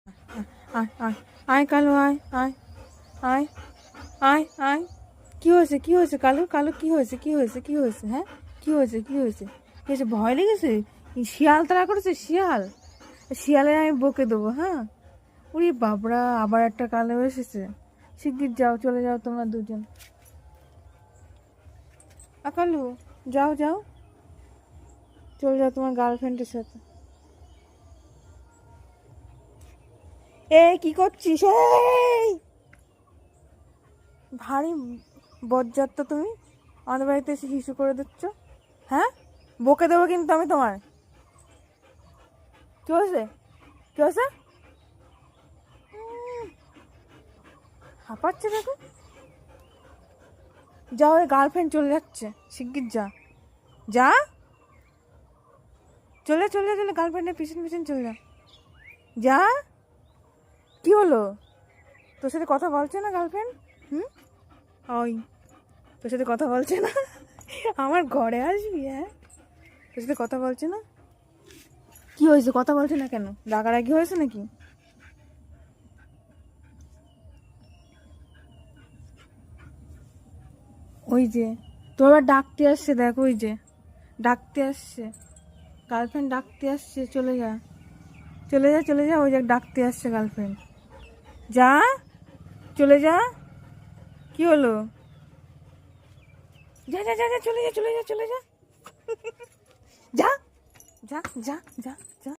আয় আয় আয় কালু আয় আয় আয় আয় আয় কি হয়েছে কি হয়েছে কালু কালু কি হয়েছে কি হয়েছে কি হয়েছে হ্যাঁ কি হয়েছে কি হয়েছে কি হয়েছে ভয় লেগেছে শিয়াল তাড়া করেছে শিয়াল শিয়ালে আমি বকে দেবো হ্যাঁ উরি বাবরা আবার একটা কালো এসেছে শিগগির যাও চলে যাও তোমরা দুজন কালু যাও যাও চলে যাও তোমার গার্লফ্রেন্ডের সাথে কি করছিস এই ভারী বজ্জাত তো তুমি আমাদের বাড়িতে এসে হিসু করে দিচ্ছ হ্যাঁ বকে দেবো কিন্তু আমি তোমার কি হয়েছে কি হয়েছে হাঁপাচ্ছে দেখো যাও ওই গার্লফ্রেন্ড চলে যাচ্ছে শিগগির যা যা চলে চলে চলে গার্লফ্রেন্ডের পিছন পিছন চলে যা যা কি হলো তোর সাথে কথা বলছে না গার্লফ্রেন্ড ওই তোর সাথে কথা বলছে না আমার ঘরে আসবি হ্যাঁ তোর সাথে কথা বলছে না কি হয়েছে কথা বলছে না কেন রাগারাগি হয়েছে নাকি ওই যে তোর আবার ডাকতে আসছে দেখ ওই যে ডাকতে আসছে গার্লফ্রেন্ড ডাকতে আসছে চলে যা চলে যা চলে যা ওই যে ডাকতে আসছে গার্লফ্রেন্ড যা চলে যা কি হলো যা যা যা যা চলে যা চলে যা চলে যা যা যা যা যা যা